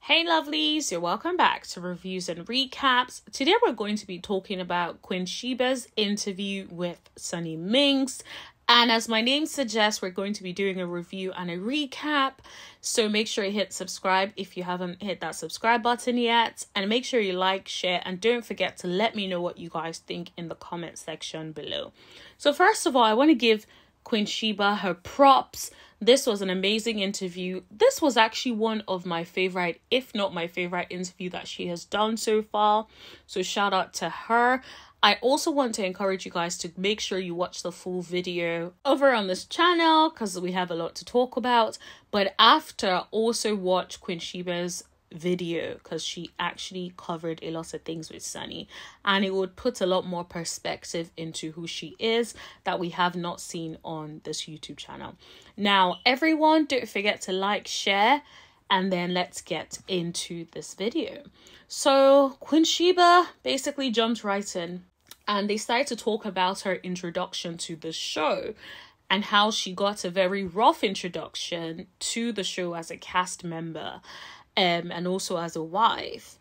Hey lovelies, you're welcome back to Reviews and Recaps. Today we're going to be talking about Queen Shiba's interview with Sunni Minx. And as my name suggests, we're going to be doing a review and a recap. So make sure you hit subscribe if you haven't hit that subscribe button yet. And make sure you like, share, and don't forget to let me know what you guys think in the comment section below. So first of all, I want to give Queen Shiba her props. This was an amazing interview. This was actually one of my favorite, if not my favorite interview that she has done so far. So shout out to her. I also want to encourage you guys to make sure you watch the full video over on this channel because we have a lot to talk about. But after, also watch Queen Shiba's video because she actually covered a lot of things with Sunni, and it would put a lot more perspective into who she is that we have not seen on this YouTube channel. Now everyone, don't forget to like, share, and then let's get into this video. So Queen Shiba basically jumped right in and they started to talk about her introduction to the show and how she got a very rough introduction to the show as a cast member and also as a wife.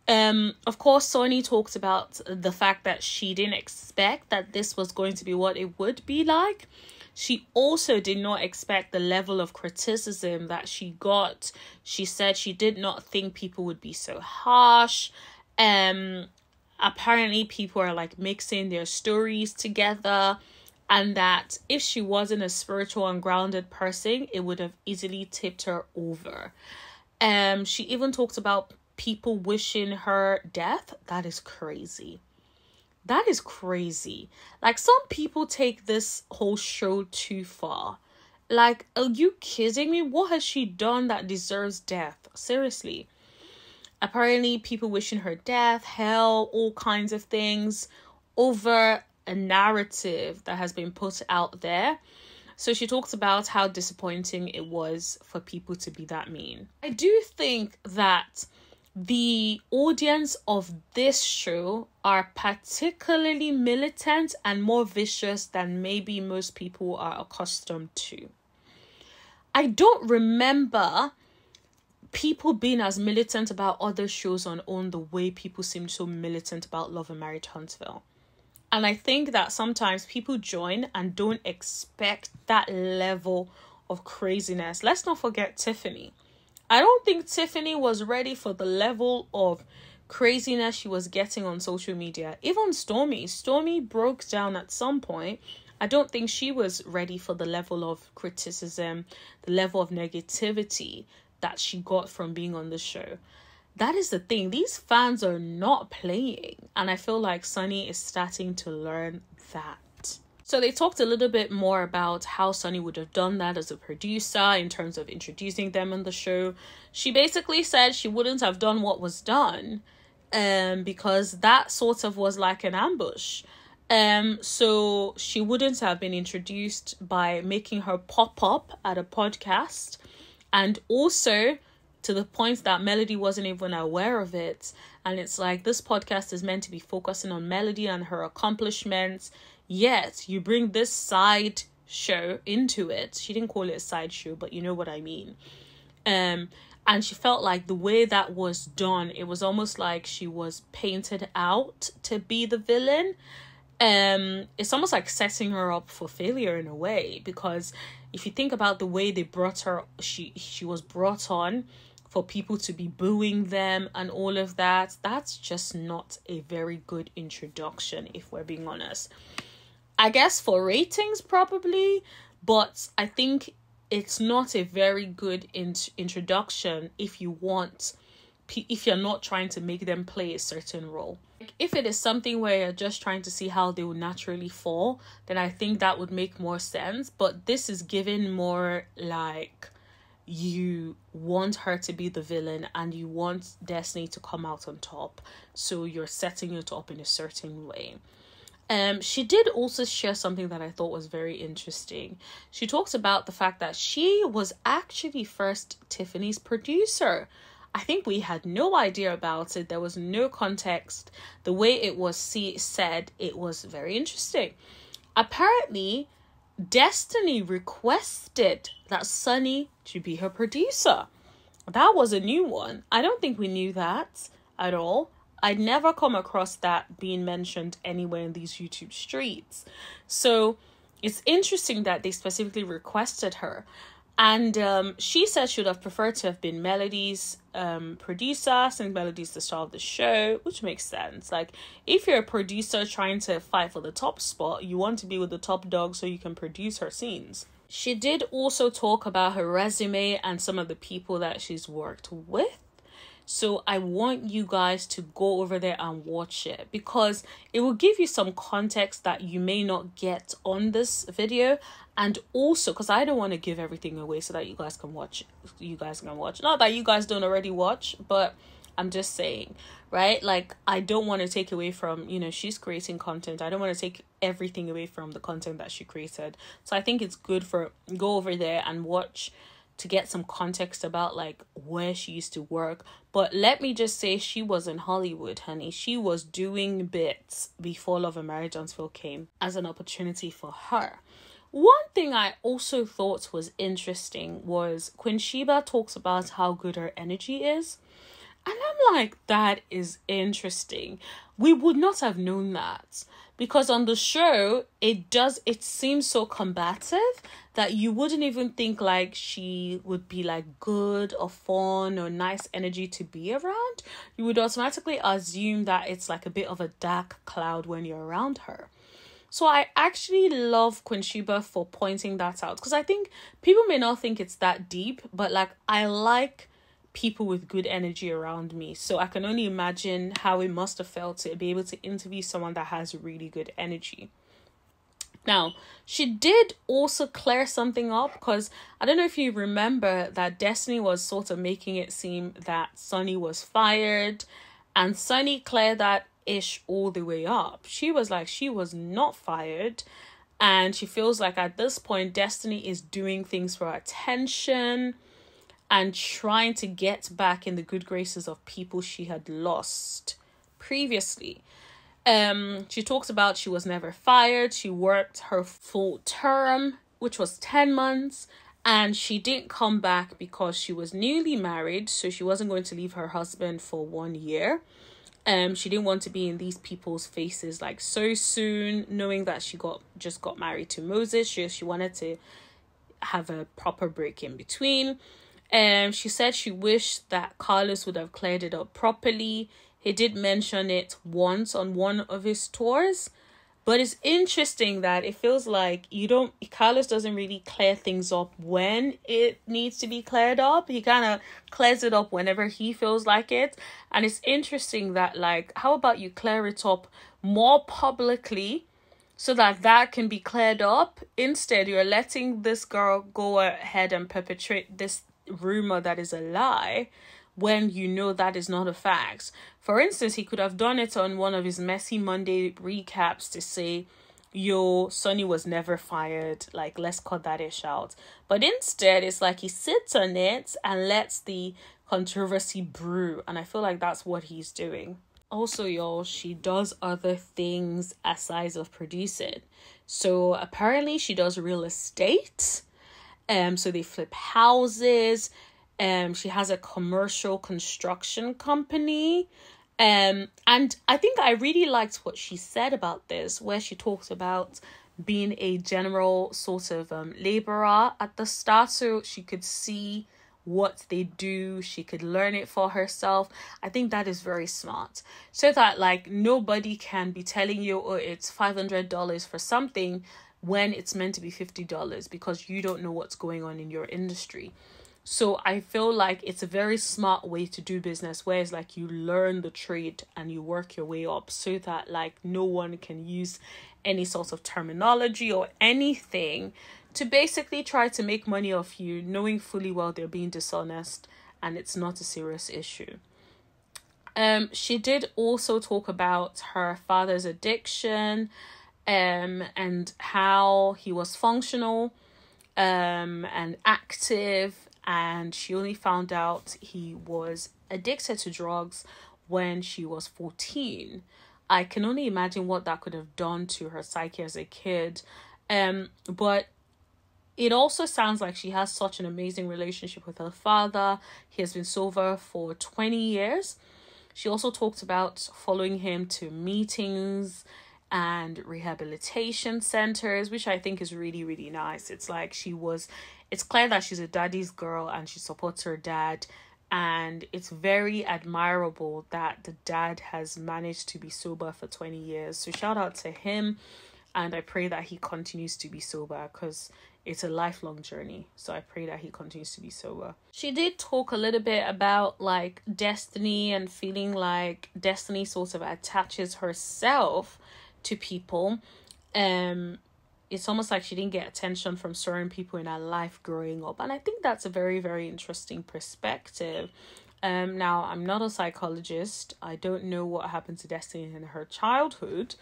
Of course, Sunni talked about the fact that she didn't expect that this was going to be what it would be like. She also did not expect the level of criticism that she got. She said she did not think people would be so harsh. Apparently people are like mixing their stories together, and that if she wasn't a spiritual and grounded person, it would have easily tipped her over. She even talked about people wishing her death. That is crazy. That is crazy. Like, some people take this whole show too far. Like, are you kidding me? What has she done that deserves death? Seriously. Apparently, people wishing her death, hell, all kinds of things over a narrative that has been put out there. So she talks about how disappointing it was for people to be that mean. I do think that the audience of this show are particularly militant and more vicious than maybe most people are accustomed to. I don't remember people being as militant about other shows on the way people seem so militant about Love and Marriage Huntsville. And I think that sometimes people join and don't expect that level of craziness. Let's not forget Tiffany. I don't think Tiffany was ready for the level of craziness she was getting on social media. Even Stormy broke down at some point. I don't think she was ready for the level of criticism, the level of negativity that she got from being on the show. That is the thing. These fans are not playing. And I feel like Sunni is starting to learn that. So they talked a little bit more about how Sunni would have done that as a producer in terms of introducing them on the show. She basically said she wouldn't have done what was done because that sort of was like an ambush. So she wouldn't have been introduced by making her pop up at a podcast, and also to the point that Melody wasn't even aware of it. And it's like, this podcast is meant to be focusing on Melody and her accomplishments, yet you bring this side show into it. She didn't call it a side show, but you know what I mean. And she felt like the way that was done, it was almost like she was painted out to be the villain. It's almost like setting her up for failure in a way, because if you think about the way they brought her, she was brought on for people to be booing them and all of that. That's just not a very good introduction, if we're being honest. I guess for ratings probably, but I think it's not a very good introduction if you're not trying to make them play a certain role. If it is something where you're just trying to see how they will naturally fall, then I think that would make more sense. But this is given more like you want her to be the villain and you want Destiny to come out on top. So you're setting it up in a certain way. She did also share something that I thought was very interesting. She talks about the fact that she was actually first Tiffany's producer. I think we had no idea about it. There was no context. The way it was said, it was very interesting. Apparently, Destiny requested that Sunni should be her producer. That was a new one. I don't think we knew that at all. I'd never come across that being mentioned anywhere in these YouTube streets. So it's interesting that they specifically requested her. And she said she would have preferred to have been Melody's producer, since Melody's the star of the show, which makes sense. Like, if you're a producer trying to fight for the top spot, you want to be with the top dog so you can produce her scenes. She did also talk about her resume and some of the people that she's worked with. So I want you guys to go over there and watch it, because it will give you some context that you may not get on this video. And also, because I don't want to give everything away so that you guys can watch. Not that you guys don't already watch, but I'm just saying, right? Like, I don't want to take away from, she's creating content. I don't want to take everything away from the content that she created. So I think it's good go over there and watch to get some context about like where she used to work. But let me just say, she was in Hollywood, honey. She was doing bits before Love and Marriage Until came as an opportunity for her. One thing I also thought was interesting was Queenshiba talks about how good her energy is. And I'm like, that is interesting. We would not have known that, because on the show, it seems so combative that you wouldn't even think like she would be like good or fun or nice energy to be around. You would automatically assume that it's like a bit of a dark cloud when you're around her. So I actually love Queenshiba for pointing that out, because I think people may not think it's that deep, but like, I like people with good energy around me. So I can only imagine how it must have felt to be able to interview someone that has really good energy. Now, she did also clear something up, because I don't know if you remember that Destiny was sort of making it seem that Sunni was fired, and Sunni cleared that ish all the way up. She was like, she was not fired, and she feels like at this point Destiny is doing things for attention and trying to get back in the good graces of people she had lost previously. She talks about she was never fired. She worked her full term, which was 10 months, and she didn't come back because she was newly married, so she wasn't going to leave her husband for 1 year. She didn't want to be in these people's faces like so soon, knowing that she just got married to Moses. She wanted to have a proper break in between. She said she wished that Carlos would have cleared it up properly. He did mention it once on one of his tours, but it's interesting that it feels like Carlos doesn't really clear things up when it needs to be cleared up. He kind of clears it up whenever he feels like it. And it's interesting that, like, how about you clear it up more publicly so that can be cleared up? Instead, you're letting this girl go ahead and perpetrate this rumor that is a lie when you know that is not a fact. For instance, he could have done it on one of his Messy Monday recaps to say, yo, Sunni was never fired, like, let's cut that ish out. But instead, it's like he sits on it and lets the controversy brew, and I feel like that's what he's doing. Also, y'all, she does other things aside of producing. So apparently she does real estate. So they flip houses. She has a commercial construction company. And I think I really liked what she said about this, where she talked about being a general sort of laborer at the start, so she could see what they do, she could learn it for herself. I think that is very smart, so that like nobody can be telling you, oh, it's $500 for something when it's meant to be $50, because you don't know what's going on in your industry. So I feel like it's a very smart way to do business, where it's like you learn the trade and you work your way up, so that like no one can use any sort of terminology or anything to basically try to make money off you, knowing fully well they're being dishonest and it's not a serious issue. She did also talk about her father's addiction, and how he was functional and active, and she only found out he was addicted to drugs when she was 14. I can only imagine what that could have done to her psyche as a kid. But it also sounds like she has such an amazing relationship with her father. He has been sober for 20 years. She also talked about following him to meetings and rehabilitation centers, which I think is really, really nice. It's like it's clear that she's a daddy's girl and she supports her dad. And it's very admirable that the dad has managed to be sober for 20 years. So shout out to him. And I pray that he continues to be sober, because it's a lifelong journey. So I pray that he continues to be sober. She did talk a little bit about like destiny and feeling like destiny sort of attaches herself to people. It's almost like she didn't get attention from certain people in her life growing up. And I think that's a very, very interesting perspective. Now, I'm not a psychologist. I don't know what happened to Destiny in her childhood.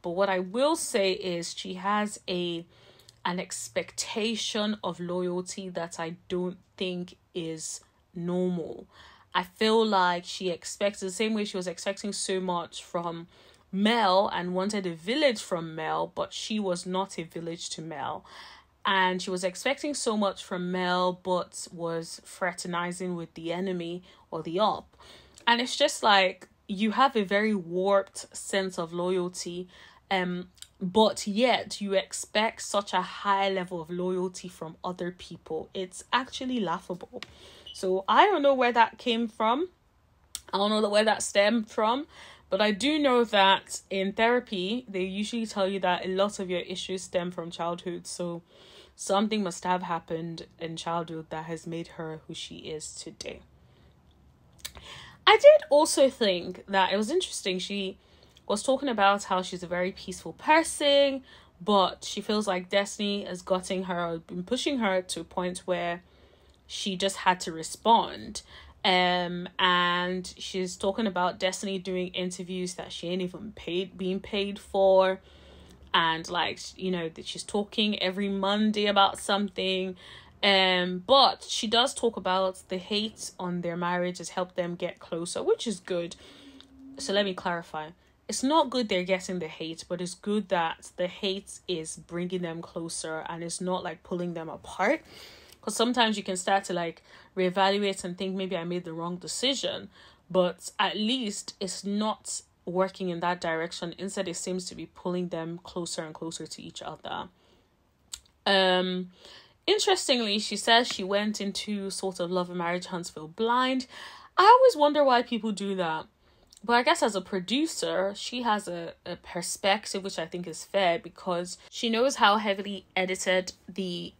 But what I will say is she has an expectation of loyalty that I don't think is normal. I feel like she expects the same way she was expecting so much from Mel and wanted a village from Mel, but she was not a village to Mel. And she was expecting so much from Mel, but was fraternizing with the enemy or the op. And it's just like, you have a very warped sense of loyalty, but yet you expect such a high level of loyalty from other people. It's actually laughable. So I don't know where that came from. I don't know where that stemmed from. But I do know that in therapy, they usually tell you that a lot of your issues stem from childhood. So something must have happened in childhood that has made her who she is today. I did also think that it was interesting. She was talking about how she's a very peaceful person, but she feels like Destiny has gotten her, been pushing her to a point where she just had to respond. And she's talking about Destiny doing interviews that she ain't even being paid for, and like, you know, that she's talking every Monday about something, but she does talk about the hate on their marriage has helped them get closer, which is good. So let me clarify, it's not good they're getting the hate, but it's good that the hate is bringing them closer and it's not like pulling them apart. Because sometimes you can start to like reevaluate and think maybe I made the wrong decision, but at least it's not working in that direction. Instead, it seems to be pulling them closer and closer to each other. Interestingly, she says she went into sort of love and marriage Huntsville blind. I always wonder why people do that. But I guess as a producer, she has a perspective which I think is fair, because she knows how heavily edited the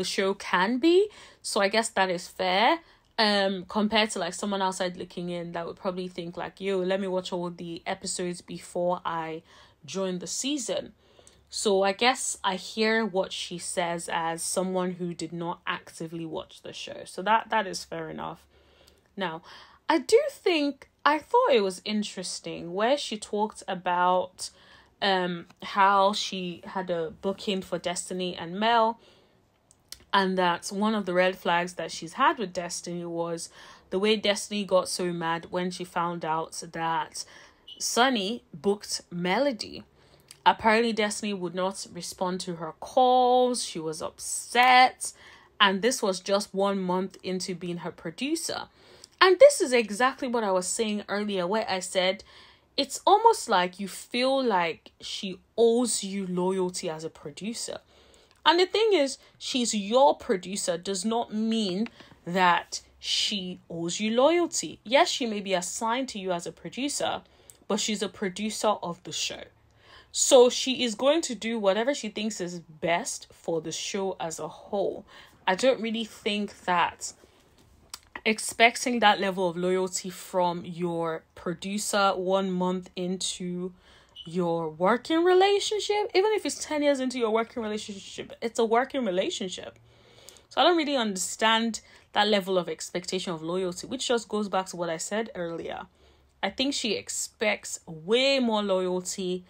show can be. So I guess that is fair. Compared to like someone outside looking in that would probably think like, yo, let me watch all the episodes before I join the season. So I guess I hear what she says as someone who did not actively watch the show. So that is fair enough. Now, I thought it was interesting where she talked about how she had a booking for Destiny and Mel, and that one of the red flags that she's had with Destiny was the way Destiny got so mad when she found out that Sunny booked Melody. Apparently Destiny would not respond to her calls. She was upset, and this was just 1 month into being her producer. And this is exactly what I was saying earlier, where I said it's almost like you feel like she owes you loyalty as a producer. And the thing is, she's your producer does not mean that she owes you loyalty. Yes, she may be assigned to you as a producer, but she's a producer of the show. So she is going to do whatever she thinks is best for the show as a whole. I don't really think that expecting that level of loyalty from your producer 1 month into your working relationship, even if it's 10 years into your working relationship, it's a working relationship. So I don't really understand that level of expectation of loyalty, which just goes back to what I said earlier. I think she expects way more loyalty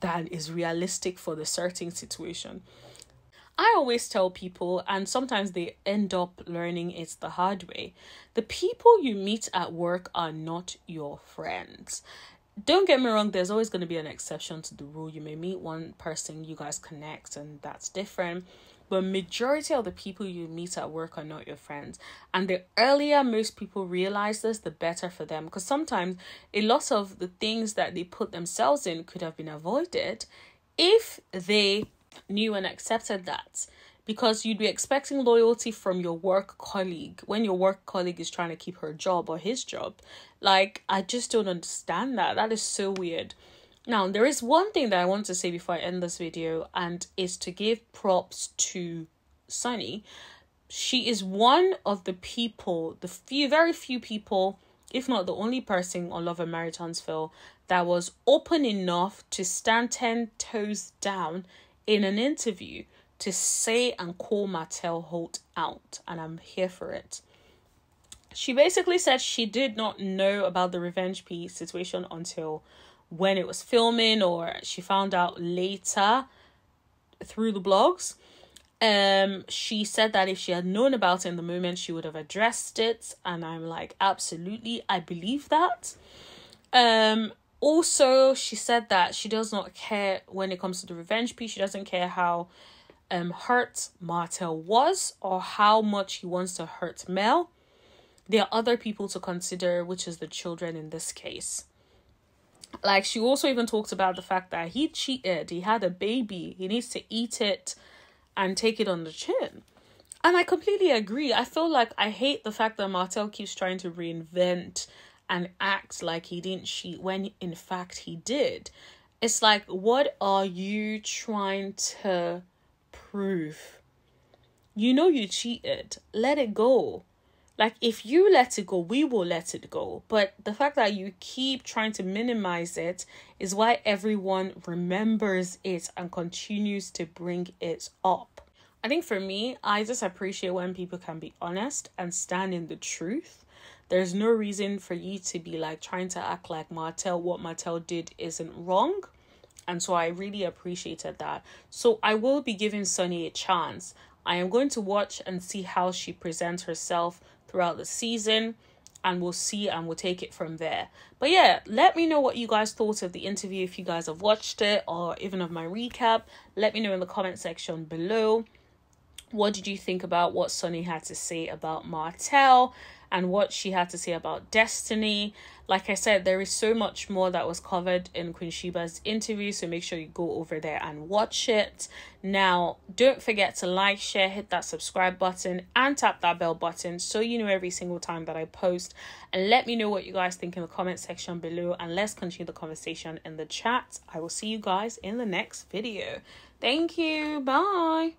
than is realistic for the certain situation. I always tell people, and sometimes they end up learning it the hard way, the people you meet at work are not your friends. Don't get me wrong, there's always going to be an exception to the rule. You may meet one person, you guys connect, and that's different. but majority of the people you meet at work are not your friends. And the earlier most people realize this, the better for them, because sometimes a lot of the things that they put themselves in could have been avoided if they knew and accepted that. Because you'd be expecting loyalty from your work colleague when your work colleague is trying to keep her job or his job. Like, I just don't understand that. That is so weird. Now, there is one thing that I want to say before I end this video, and is to give props to Sunni. She is one of the people, very few people, if not the only person on Love and Marriage Huntsville, that was open enough to stand 10 toes down in an interview to say and call Martell Holt out, and I'm here for it. She basically said she did not know about the revenge piece situation until when it was filming, or she found out later through the blogs. She said that if she had known about it in the moment, she would have addressed it, and I'm like, absolutely, I believe that. Also, she said that she does not care when it comes to the revenge piece. She doesn't care how hurt Martell was or how much he wants to hurt Mel. There are other people to consider, which is the children in this case. Like, she also even talked about the fact that he cheated, he had a baby, he needs to eat it and take it on the chin. And I completely agree. I feel like I hate the fact that Martell keeps trying to reinvent and act like he didn't cheat when in fact he did. It's like, what are you trying to prove? You know you cheated. Let it go. Like, if you let it go, we will let it go. But the fact that you keep trying to minimize it is why everyone remembers it and continues to bring it up. I think for me, I just appreciate when people can be honest and stand in the truth. There's no reason for you to be like trying to act like what Martell did isn't wrong. And so I really appreciated that. So I will be giving Sunni a chance. I am going to watch and see how she presents herself throughout the season, and we'll see and we'll take it from there. But yeah, let me know what you guys thought of the interview if you guys have watched it, or even of my recap. Let me know in the comment section below. What did you think about what Sunni had to say about Martell and what she had to say about Destiny? Like I said, there is so much more that was covered in queenshiba's interview, so make sure you go over there and watch it. Now, don't forget to like, share, hit that subscribe button and tap that bell button so you know every single time that I post. And let me know what you guys think in the comment section below, and let's continue the conversation in the chat. I will see you guys in the next video. Thank you. Bye.